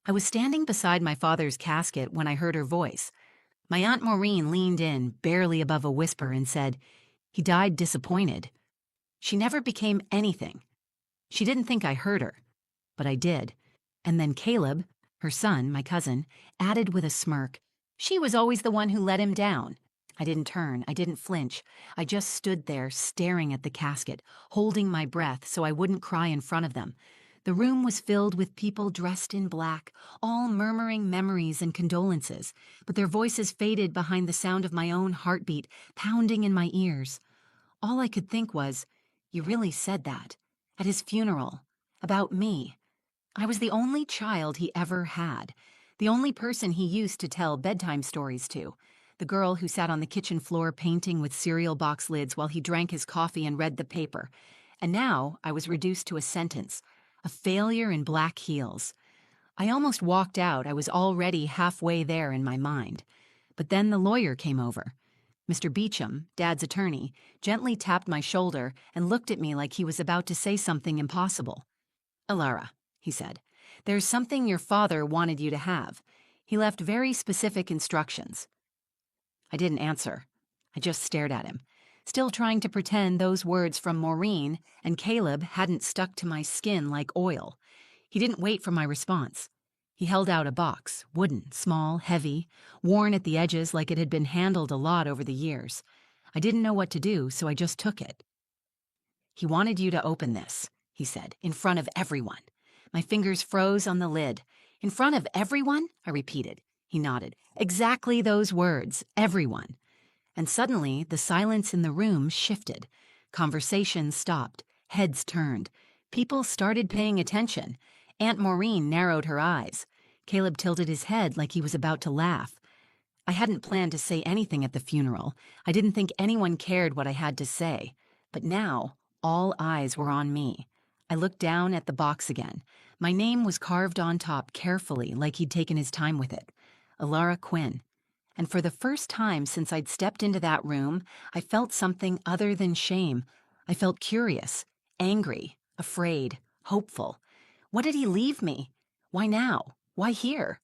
I was standing beside my father's casket when I heard her voice. My Aunt Maureen leaned in, barely above a whisper, and said, "He died disappointed." She never became anything. She didn't think I heard her, but I did. And then Caleb, her son, my cousin, added with a smirk, "She was always the one who let him down." I didn't turn, I didn't flinch. I just stood there staring at the casket, holding my breath so I wouldn't cry in front of them. The room was filled with people dressed in black, all murmuring memories and condolences, but their voices faded behind the sound of my own heartbeat pounding in my ears. All I could think was, "You really said that? At his funeral? About me?" I was the only child he ever had, the only person he used to tell bedtime stories to, the girl who sat on the kitchen floor painting with cereal box lids while he drank his coffee and read the paper. And now I was reduced to a sentence, a failure in black heels. I almost walked out. I was already halfway there in my mind. But then the lawyer came over. Mr. Beecham, Dad's attorney, gently tapped my shoulder and looked at me like he was about to say something impossible. "Alara," he said, "there's something your father wanted you to have. He left very specific instructions." I didn't answer. I just stared at him, still trying to pretend those words from Maureen and Caleb hadn't stuck to my skin like oil. He didn't wait for my response. He held out a box, wooden, small, heavy, worn at the edges like it had been handled a lot over the years. I didn't know what to do, so I just took it. "He wanted you to open this," he said, "in front of everyone." My fingers froze on the lid. "In front of everyone?" I repeated. He nodded. "Exactly those words, everyone." And suddenly, the silence in the room shifted. Conversation stopped. Heads turned. People started paying attention. Aunt Maureen narrowed her eyes. Caleb tilted his head like he was about to laugh. I hadn't planned to say anything at the funeral. I didn't think anyone cared what I had to say. But now, all eyes were on me. I looked down at the box again. My name was carved on top carefully, like he'd taken his time with it. Alara Quinn. And for the first time since I'd stepped into that room, I felt something other than shame. I felt curious, angry, afraid, hopeful. What did he leave me? Why now? Why here?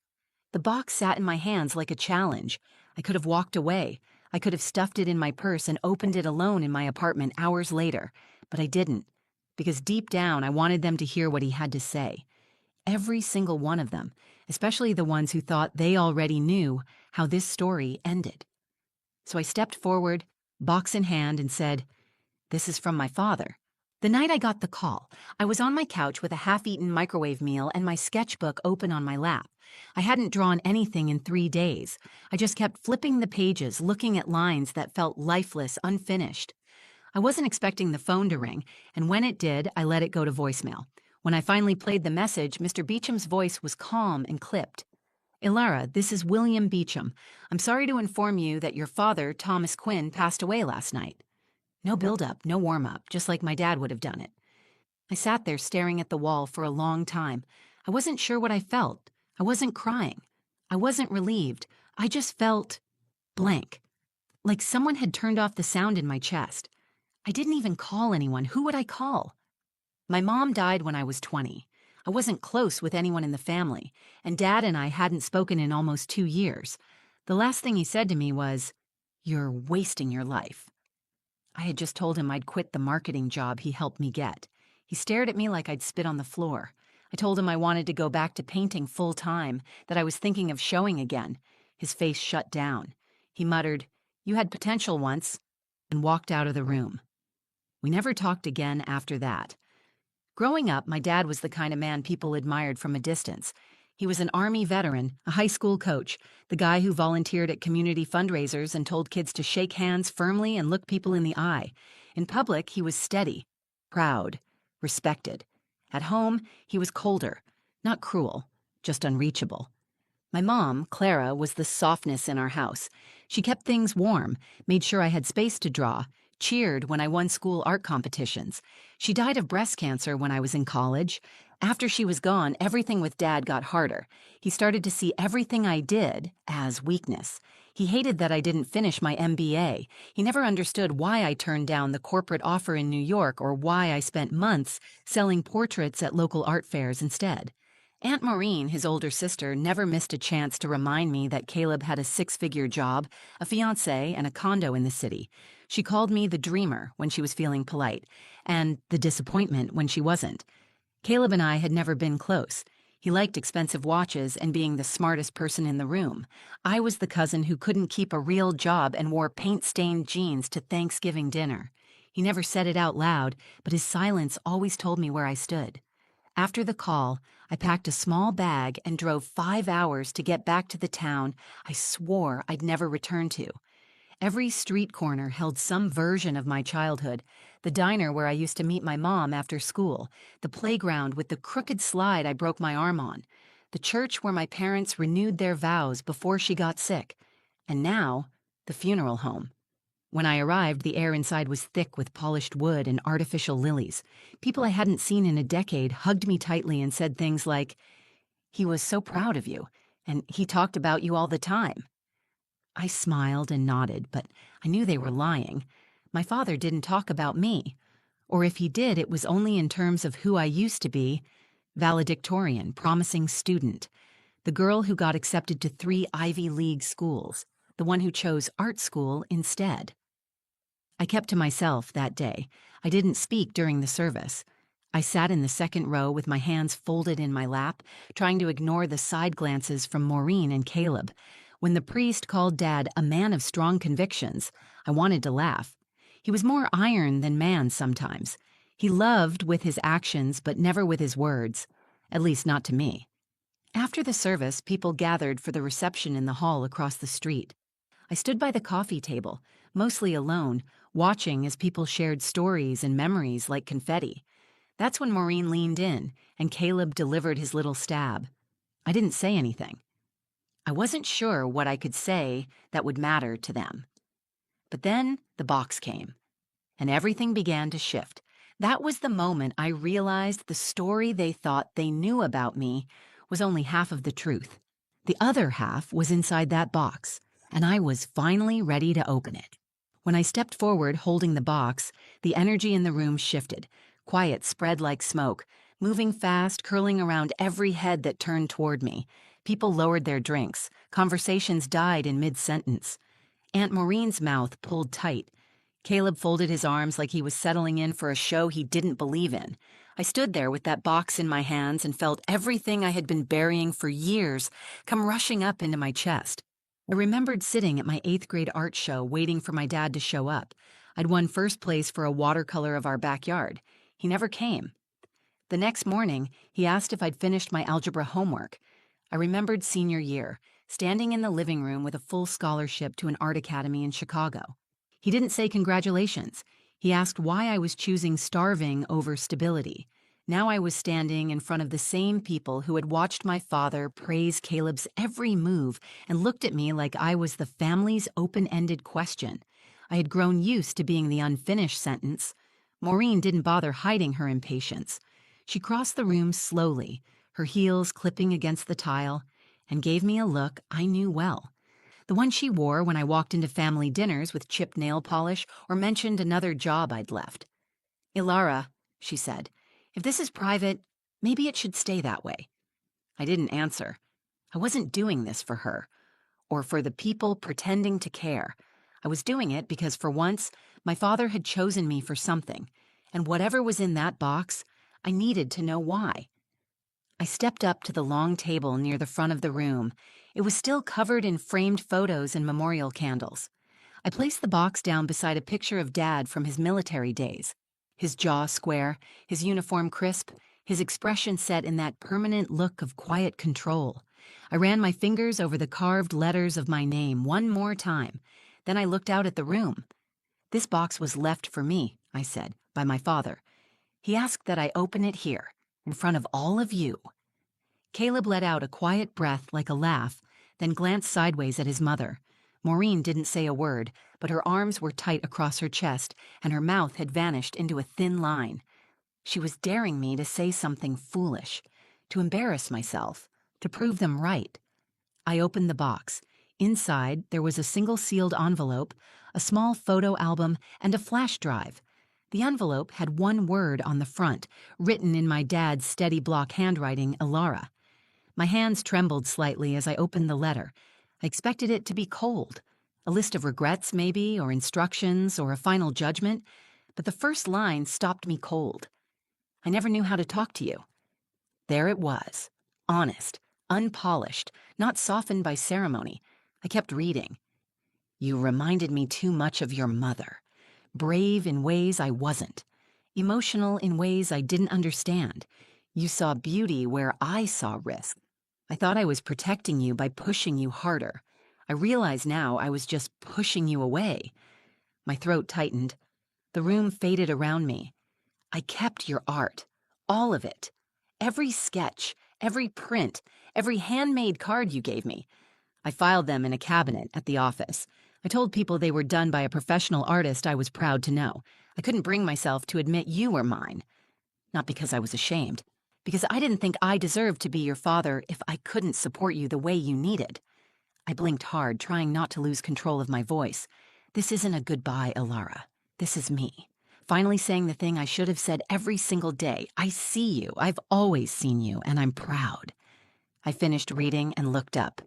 The box sat in my hands like a challenge. I could have walked away. I could have stuffed it in my purse and opened it alone in my apartment hours later. But I didn't, because deep down I wanted them to hear what he had to say. Every single one of them, especially the ones who thought they already knew how this story ended. So I stepped forward, box in hand, and said, "This is from my father." The night I got the call, I was on my couch with a half-eaten microwave meal and my sketchbook open on my lap. I hadn't drawn anything in 3 days. I just kept flipping the pages, looking at lines that felt lifeless, unfinished. I wasn't expecting the phone to ring, and when it did, I let it go to voicemail. When I finally played the message, Mr. Beecham's voice was calm and clipped. "Ilara, this is William Beecham. I'm sorry to inform you that your father, Thomas Quinn, passed away last night." No build-up, no warm-up, just like my dad would have done it. I sat there staring at the wall for a long time. I wasn't sure what I felt. I wasn't crying. I wasn't relieved. I just felt blank, like someone had turned off the sound in my chest. I didn't even call anyone. Who would I call? My mom died when I was 20. I wasn't close with anyone in the family, and Dad and I hadn't spoken in almost 2 years. The last thing he said to me was, "You're wasting your life." I had just told him I'd quit the marketing job he helped me get. He stared at me like I'd spit on the floor. I told him I wanted to go back to painting full-time, that I was thinking of showing again. His face shut down. He muttered, "You had potential once," and walked out of the room. We never talked again after that. Growing up, my dad was the kind of man people admired from a distance. He was an Army veteran, a high school coach, the guy who volunteered at community fundraisers and told kids to shake hands firmly and look people in the eye. In public, he was steady, proud, respected. At home, he was colder, not cruel, just unreachable. My mom, Clara, was the softness in our house. She kept things warm, made sure I had space to draw, cheered when I won school art competitions. She died of breast cancer when I was in college. After she was gone, everything with Dad got harder. He started to see everything I did as weakness. He hated that I didn't finish my MBA. He never understood why I turned down the corporate offer in New York or why I spent months selling portraits at local art fairs instead. Aunt Maureen, his older sister, never missed a chance to remind me that Caleb had a six-figure job, a fiancé, and a condo in the city. She called me the dreamer when she was feeling polite, and the disappointment when she wasn't. Caleb and I had never been close. He liked expensive watches and being the smartest person in the room. I was the cousin who couldn't keep a real job and wore paint-stained jeans to Thanksgiving dinner. He never said it out loud, but his silence always told me where I stood. After the call, I packed a small bag and drove 5 hours to get back to the town I swore I'd never return to. Every street corner held some version of my childhood: the diner where I used to meet my mom after school, the playground with the crooked slide I broke my arm on, the church where my parents renewed their vows before she got sick, and now, the funeral home. When I arrived, the air inside was thick with polished wood and artificial lilies. People I hadn't seen in a decade hugged me tightly and said things like, "He was so proud of you, and he talked about you all the time." I smiled and nodded, but I knew they were lying. My father didn't talk about me. Or if he did, it was only in terms of who I used to be: valedictorian, promising student, the girl who got accepted to 3 Ivy League schools, the one who chose art school instead. I kept to myself that day. I didn't speak during the service. I sat in the second row with my hands folded in my lap, trying to ignore the side glances from Maureen and Caleb. When the priest called Dad a man of strong convictions, I wanted to laugh. He was more iron than man sometimes. He loved with his actions, but never with his words. At least not to me. After the service, people gathered for the reception in the hall across the street. I stood by the coffee table, mostly alone, watching as people shared stories and memories like confetti. That's when Maureen leaned in, and Caleb delivered his little stab. I didn't say anything. I wasn't sure what I could say that would matter to them. But then the box came, and everything began to shift. That was the moment I realized the story they thought they knew about me was only half of the truth. The other half was inside that box, and I was finally ready to open it. When I stepped forward holding the box, the energy in the room shifted. Quiet spread like smoke, moving fast, curling around every head that turned toward me. People lowered their drinks. Conversations died in mid-sentence. Aunt Maureen's mouth pulled tight. Caleb folded his arms like he was settling in for a show he didn't believe in. I stood there with that box in my hands and felt everything I had been burying for years come rushing up into my chest. I remembered sitting at my 8th grade art show waiting for my dad to show up. I'd won first place for a watercolor of our backyard. He never came. The next morning, he asked if I'd finished my algebra homework. I remembered senior year, standing in the living room with a full scholarship to an art academy in Chicago. He didn't say congratulations. He asked why I was choosing starving over stability. Now I was standing in front of the same people who had watched my father praise Caleb's every move and looked at me like I was the family's open-ended question. I had grown used to being the unfinished sentence. Maureen didn't bother hiding her impatience. She crossed the room slowly, her heels clipping against the tile, and gave me a look I knew well. The one she wore when I walked into family dinners with chipped nail polish or mentioned another job I'd left. "Ilara," she said, "if this is private, maybe it should stay that way." I didn't answer. I wasn't doing this for her, or for the people pretending to care. I was doing it because for once, my father had chosen me for something, and whatever was in that box, I needed to know why. I stepped up to the long table near the front of the room. It was still covered in framed photos and memorial candles. I placed the box down beside a picture of Dad from his military days. His jaw square, his uniform crisp, his expression set in that permanent look of quiet control. I ran my fingers over the carved letters of my name one more time. Then I looked out at the room. "This box was left for me," I said, "by my father. He asked that I open it here, in front of all of you." Caleb let out a quiet breath like a laugh, then glanced sideways at his mother. Maureen didn't say a word, but her arms were tight across her chest, and her mouth had vanished into a thin line. She was daring me to say something foolish, to embarrass myself, to prove them right. I opened the box. Inside, there was a single-sealed envelope, a small photo album, and a flash drive. The envelope had one word on the front, written in my dad's steady block handwriting, "Ilara." My hands trembled slightly as I opened the letter. I expected it to be cold. A list of regrets, maybe, or instructions, or a final judgment. But the first line stopped me cold. I never knew how to talk to you. There it was. Honest, unpolished, not softened by ceremony. I kept reading. You reminded me too much of your mother. Brave in ways I wasn't. Emotional in ways I didn't understand. You saw beauty where I saw risk. I thought I was protecting you by pushing you harder. I realize now I was just pushing you away. My throat tightened. The room faded around me. I kept your art. All of it. Every sketch, every print, every handmade card you gave me. I filed them in a cabinet at the office. I told people they were done by a professional artist I was proud to know. I couldn't bring myself to admit you were mine. Not because I was ashamed. Because I didn't think I deserved to be your father if I couldn't support you the way you needed. I blinked hard, trying not to lose control of my voice. This isn't a goodbye, Alara. This is me. Finally saying the thing I should have said every single day. I see you. I've always seen you, and I'm proud. I finished reading and looked up.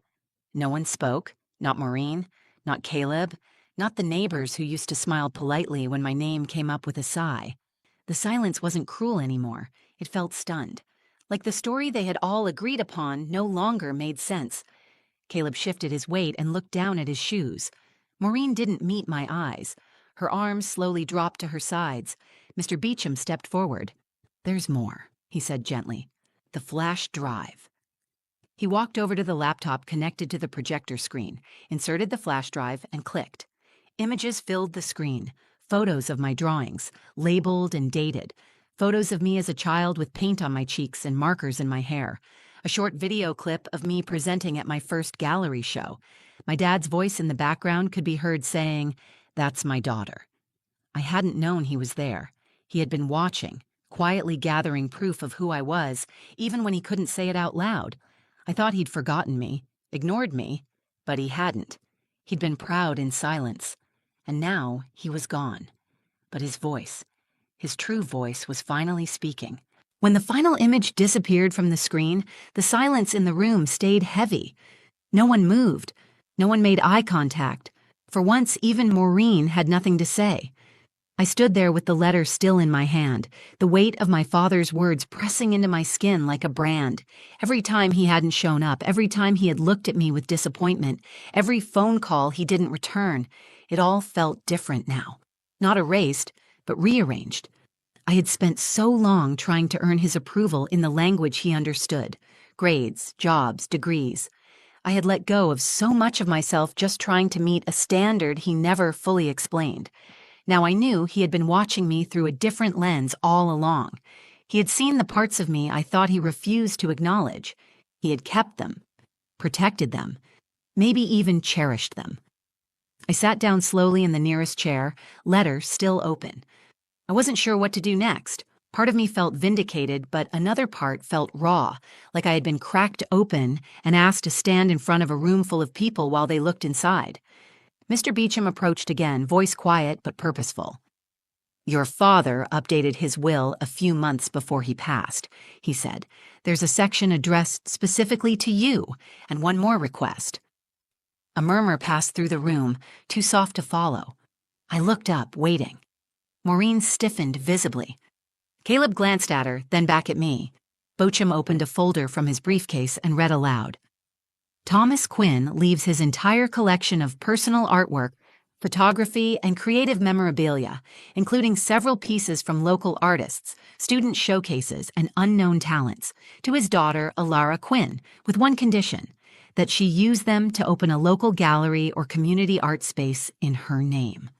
No one spoke. Not Maureen. Not Caleb. Not the neighbors who used to smile politely when my name came up with a sigh. The silence wasn't cruel anymore. It felt stunned. Like the story they had all agreed upon no longer made sense. Caleb shifted his weight and looked down at his shoes. Maureen didn't meet my eyes. Her arms slowly dropped to her sides. Mr. Beecham stepped forward. There's more, he said gently. The flash drive. He walked over to the laptop connected to the projector screen, inserted the flash drive, and clicked. Images filled the screen. Photos of my drawings, labeled and dated. Photos of me as a child with paint on my cheeks and markers in my hair. A short video clip of me presenting at my first gallery show. My dad's voice in the background could be heard saying, "That's my daughter." I hadn't known he was there. He had been watching, quietly gathering proof of who I was, even when he couldn't say it out loud. I thought he'd forgotten me, ignored me, but he hadn't. He'd been proud in silence. And now he was gone. But his voice, his true voice, was finally speaking. When the final image disappeared from the screen, the silence in the room stayed heavy. No one moved. No one made eye contact. For once, even Maureen had nothing to say. I stood there with the letter still in my hand, the weight of my father's words pressing into my skin like a brand. Every time he hadn't shown up, every time he had looked at me with disappointment, every phone call he didn't return, it all felt different now. Not erased, but rearranged. I had spent so long trying to earn his approval in the language he understood. Grades, jobs, degrees. I had let go of so much of myself just trying to meet a standard he never fully explained. Now I knew he had been watching me through a different lens all along. He had seen the parts of me I thought he refused to acknowledge. He had kept them, protected them, maybe even cherished them. I sat down slowly in the nearest chair, letter still open. I wasn't sure what to do next. Part of me felt vindicated, but another part felt raw, like I had been cracked open and asked to stand in front of a room full of people while they looked inside. Mr. Beecham approached again, voice quiet but purposeful. Your father updated his will a few months before he passed, he said. There's a section addressed specifically to you, and one more request. A murmur passed through the room, too soft to follow. I looked up, waiting. Maureen stiffened visibly. Caleb glanced at her, then back at me. Beauchamp opened a folder from his briefcase and read aloud. Thomas Quinn leaves his entire collection of personal artwork, photography, and creative memorabilia, including several pieces from local artists, student showcases, and unknown talents, to his daughter, Alara Quinn, with one condition, that she use them to open a local gallery or community art space in her name.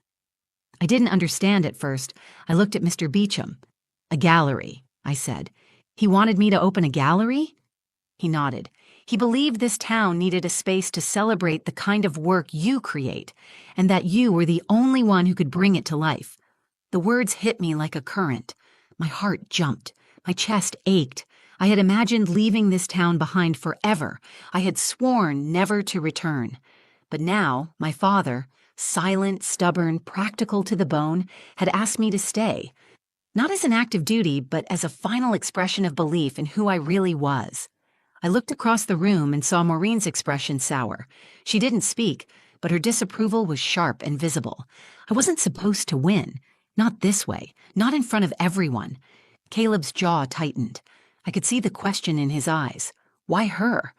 I didn't understand at first. I looked at Mr. Beecham. A gallery, I said. He wanted me to open a gallery? He nodded. He believed this town needed a space to celebrate the kind of work you create, and that you were the only one who could bring it to life. The words hit me like a current. My heart jumped. My chest ached. I had imagined leaving this town behind forever. I had sworn never to return. But now, my father, silent, stubborn, practical to the bone, had asked me to stay. Not as an act of duty, but as a final expression of belief in who I really was. I looked across the room and saw Maureen's expression sour. She didn't speak, but her disapproval was sharp and visible. I wasn't supposed to win. Not this way. Not in front of everyone. Caleb's jaw tightened. I could see the question in his eyes. Why her?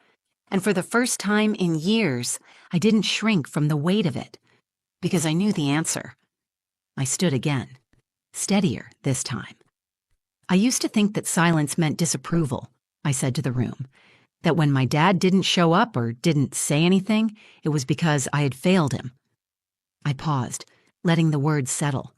And for the first time in years, I didn't shrink from the weight of it. Because I knew the answer. I stood again. Steadier this time. I used to think that silence meant disapproval, I said to the room. That when my dad didn't show up or didn't say anything, it was because I had failed him. I paused, letting the words settle.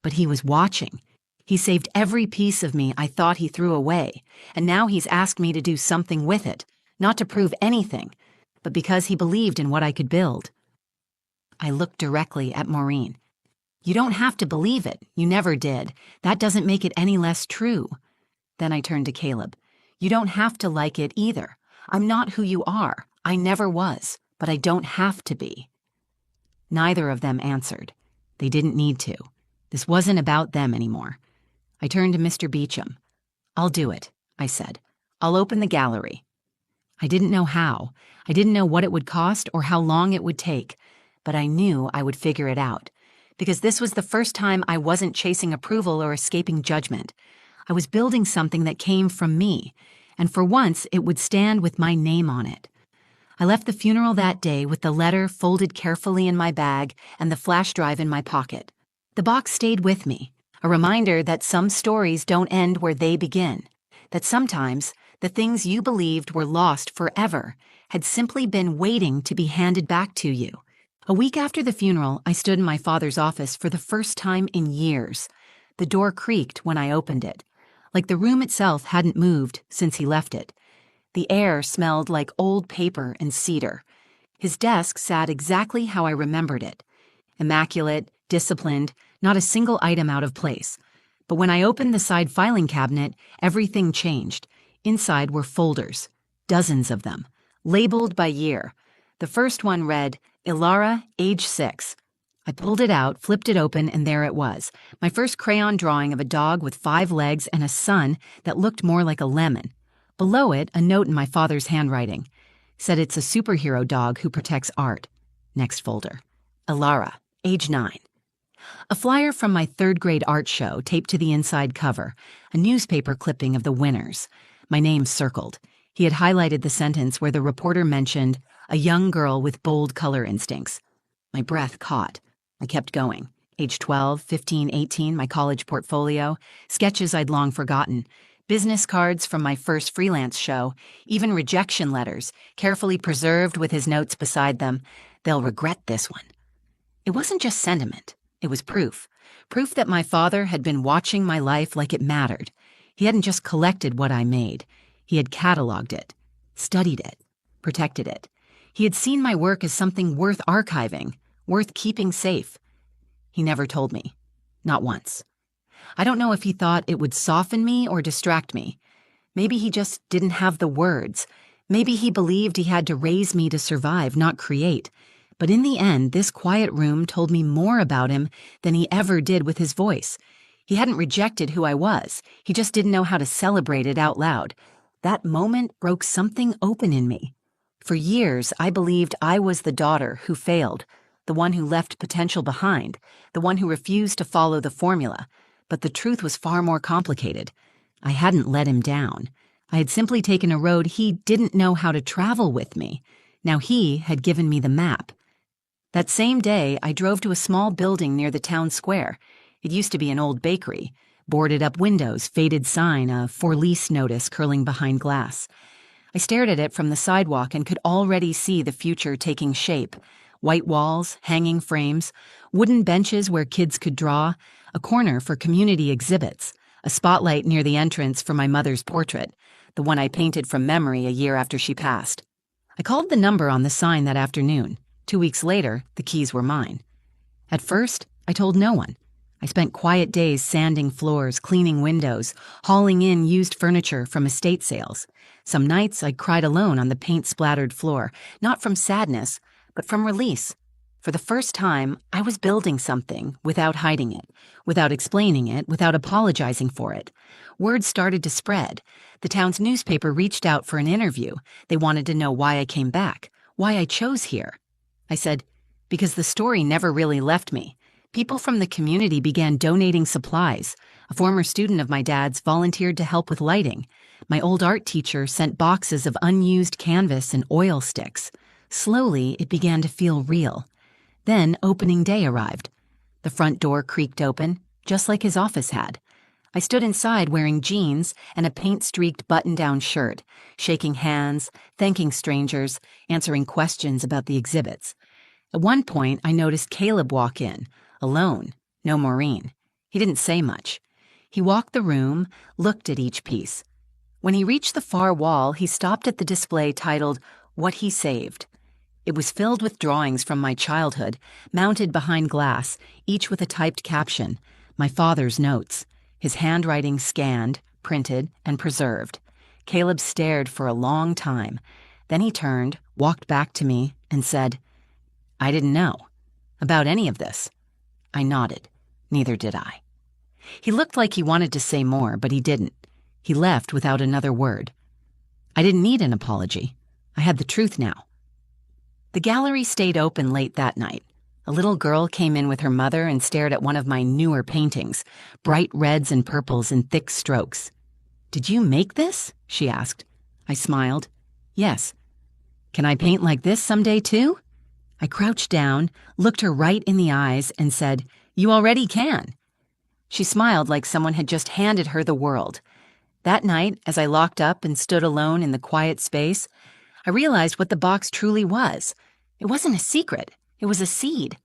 But he was watching. He saved every piece of me I thought he threw away, and now he's asked me to do something with it, not to prove anything, but because he believed in what I could build. I looked directly at Maureen. You don't have to believe it. You never did. That doesn't make it any less true. Then I turned to Caleb. You don't have to like it either. I'm not who you are. I never was, but I don't have to be. Neither of them answered. They didn't need to. This wasn't about them anymore. I turned to Mr. Beecham. I'll do it, I said. I'll open the gallery. I didn't know how. I didn't know what it would cost or how long it would take, but I knew I would figure it out. Because this was the first time I wasn't chasing approval or escaping judgment. I was building something that came from me, and for once it would stand with my name on it. I left the funeral that day with the letter folded carefully in my bag and the flash drive in my pocket. The box stayed with me, a reminder that some stories don't end where they begin, that sometimes the things you believed were lost forever had simply been waiting to be handed back to you. A week after the funeral, I stood in my father's office for the first time in years. The door creaked when I opened it, like the room itself hadn't moved since he left it. The air smelled like old paper and cedar. His desk sat exactly how I remembered it. Immaculate, disciplined, not a single item out of place. But when I opened the side filing cabinet, everything changed. Inside were folders, dozens of them, labeled by year. The first one read, Ilara, age 6. I pulled it out, flipped it open, and there it was. My first crayon drawing of a dog with 5 legs and a sun that looked more like a lemon. Below it, a note in my father's handwriting. Said it's a superhero dog who protects art. Next folder. Ilara, age 9. A flyer from my 3rd grade art show taped to the inside cover, a newspaper clipping of the winners. My name circled. He had highlighted the sentence where the reporter mentioned a young girl with bold color instincts. My breath caught. I kept going. Age 12, 15, 18, my college portfolio, sketches I'd long forgotten, business cards from my first freelance show, even rejection letters, carefully preserved with his notes beside them. They'll regret this one. It wasn't just sentiment. It was proof. Proof that my father had been watching my life like it mattered. He hadn't just collected what I made. He had cataloged it, studied it, protected it. He had seen my work as something worth archiving, worth keeping safe. He never told me. Not once. I don't know if he thought it would soften me or distract me. Maybe he just didn't have the words. Maybe he believed he had to raise me to survive, not create. But in the end, this quiet room told me more about him than he ever did with his voice. He hadn't rejected who I was. He just didn't know how to celebrate it out loud. That moment broke something open in me. For years, I believed I was the daughter who failed, the one who left potential behind, the one who refused to follow the formula. But the truth was far more complicated. I hadn't let him down. I had simply taken a road he didn't know how to travel with me. Now he had given me the map. That same day, I drove to a small building near the town square. It used to be an old bakery. Boarded up windows, faded sign, a for lease notice curling behind glass. I stared at it from the sidewalk and could already see the future taking shape. White walls, hanging frames, wooden benches where kids could draw, a corner for community exhibits, a spotlight near the entrance for my mother's portrait, the one I painted from memory a year after she passed. I called the number on the sign that afternoon. 2 weeks later, the keys were mine. At first, I told no one. I spent quiet days sanding floors, cleaning windows, hauling in used furniture from estate sales. Some nights I cried alone on the paint-splattered floor, not from sadness, but from release. For the first time, I was building something without hiding it, without explaining it, without apologizing for it. Word started to spread. The town's newspaper reached out for an interview. They wanted to know why I came back, why I chose here. I said, because the story never really left me. People from the community began donating supplies. A former student of my dad's volunteered to help with lighting. My old art teacher sent boxes of unused canvas and oil sticks. Slowly, it began to feel real. Then opening day arrived. The front door creaked open, just like his office had. I stood inside wearing jeans and a paint-streaked button-down shirt, shaking hands, thanking strangers, answering questions about the exhibits. At one point, I noticed Caleb walk in, alone, no Maureen. He didn't say much. He walked the room, looked at each piece. When he reached the far wall, he stopped at the display titled, What He Saved. It was filled with drawings from my childhood, mounted behind glass, each with a typed caption, my father's notes, his handwriting scanned, printed, and preserved. Caleb stared for a long time. Then he turned, walked back to me, and said, I didn't know about any of this. I nodded. Neither did I. He looked like he wanted to say more, but he didn't. He left without another word. I didn't need an apology. I had the truth now. The gallery stayed open late that night. A little girl came in with her mother and stared at one of my newer paintings, bright reds and purples in thick strokes. Did you make this? She asked. I smiled. Yes. Can I paint like this someday too? I crouched down, looked her right in the eyes, and said, You already can. She smiled like someone had just handed her the world. That night, as I locked up and stood alone in the quiet space, I realized what the box truly was. It wasn't a secret. It was a seed.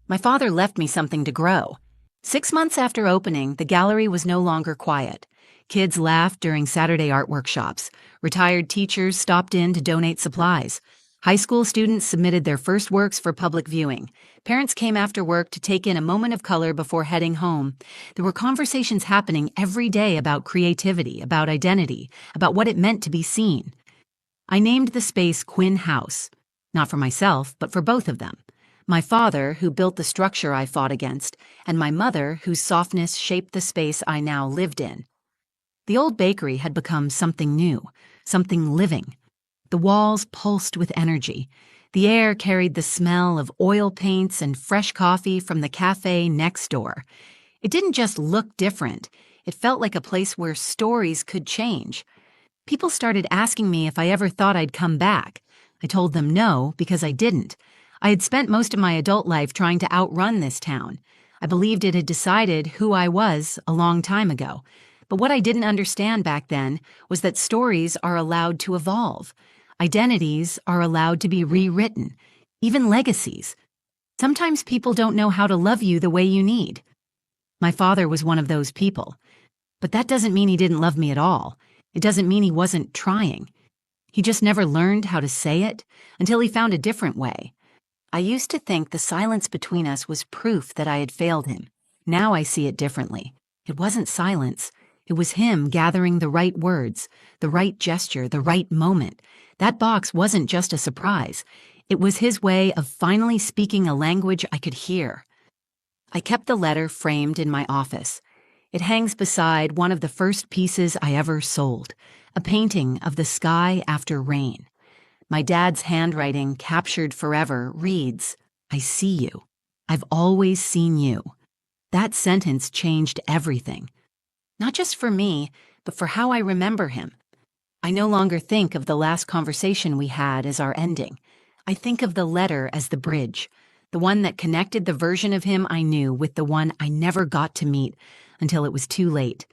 My father left me something to grow. 6 months after opening, the gallery was no longer quiet. Kids laughed during Saturday art workshops. Retired teachers stopped in to donate supplies. High school students submitted their first works for public viewing. Parents came after work to take in a moment of color before heading home. There were conversations happening every day about creativity, about identity, about what it meant to be seen. I named the space Quinn House, not for myself, but for both of them. My father, who built the structure I fought against, and my mother, whose softness shaped the space I now lived in. The old bakery had become something new, something living. The walls pulsed with energy. The air carried the smell of oil paints and fresh coffee from the cafe next door. It didn't just look different. It felt like a place where stories could change. People started asking me if I ever thought I'd come back. I told them no, because I didn't. I had spent most of my adult life trying to outrun this town. I believed it had decided who I was a long time ago. But what I didn't understand back then was that stories are allowed to evolve. Identities are allowed to be rewritten, even legacies. Sometimes people don't know how to love you the way you need. My father was one of those people. But that doesn't mean he didn't love me at all. It doesn't mean he wasn't trying. He just never learned how to say it until he found a different way. I used to think the silence between us was proof that I had failed him. Now I see it differently. It wasn't silence. It was him gathering the right words, the right gesture, the right moment. That box wasn't just a surprise. It was his way of finally speaking a language I could hear. I kept the letter framed in my office. It hangs beside one of the first pieces I ever sold, a painting of the sky after rain. My dad's handwriting, captured forever, reads, I see you. I've always seen you. That sentence changed everything. Not just for me, but for how I remember him. I no longer think of the last conversation we had as our ending. I think of the letter as the bridge, the one that connected the version of him I knew with the one I never got to meet until it was too late.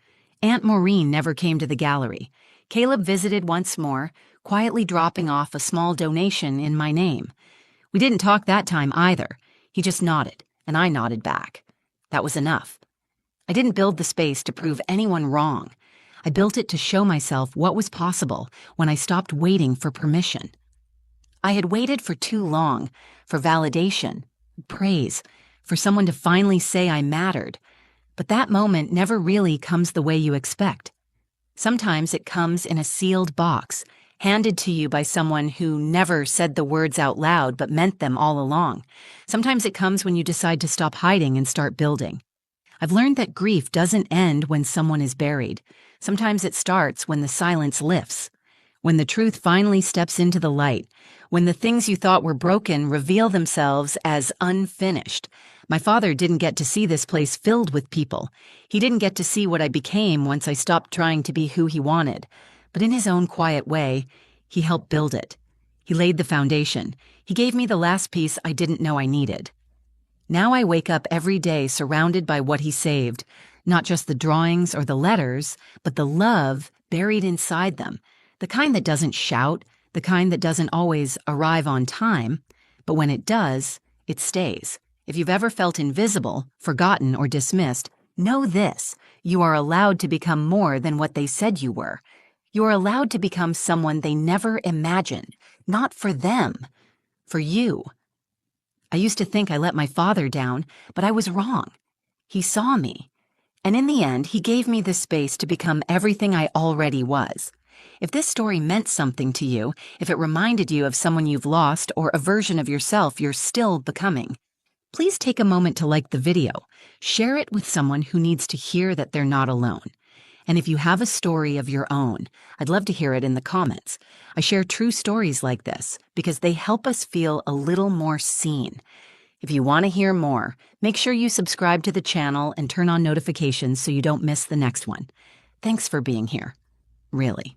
Aunt Maureen never came to the gallery. Caleb visited once more, quietly dropping off a small donation in my name. We didn't talk that time either. He just nodded, and I nodded back. That was enough. I didn't build the space to prove anyone wrong. I built it to show myself what was possible when I stopped waiting for permission. I had waited for too long, for validation, praise, for someone to finally say I mattered. But that moment never really comes the way you expect. Sometimes it comes in a sealed box, handed to you by someone who never said the words out loud but meant them all along. Sometimes it comes when you decide to stop hiding and start building. I've learned that grief doesn't end when someone is buried. Sometimes it starts when the silence lifts, when the truth finally steps into the light, when the things you thought were broken reveal themselves as unfinished. My father didn't get to see this place filled with people. He didn't get to see what I became once I stopped trying to be who he wanted. But in his own quiet way, he helped build it. He laid the foundation. He gave me the last piece I didn't know I needed. Now I wake up every day surrounded by what he saved, not just the drawings or the letters, but the love buried inside them, the kind that doesn't shout, the kind that doesn't always arrive on time, but when it does, it stays. If you've ever felt invisible, forgotten, or dismissed, know this: you are allowed to become more than what they said you were. You are allowed to become someone they never imagined, not for them, for you. I used to think I let my father down, but I was wrong. He saw me. And in the end, he gave me the space to become everything I already was. If this story meant something to you, if it reminded you of someone you've lost or a version of yourself you're still becoming, please take a moment to like the video. Share it with someone who needs to hear that they're not alone. And if you have a story of your own, I'd love to hear it in the comments. I share true stories like this because they help us feel a little more seen. If you want to hear more, make sure you subscribe to the channel and turn on notifications so you don't miss the next one. Thanks for being here. Really.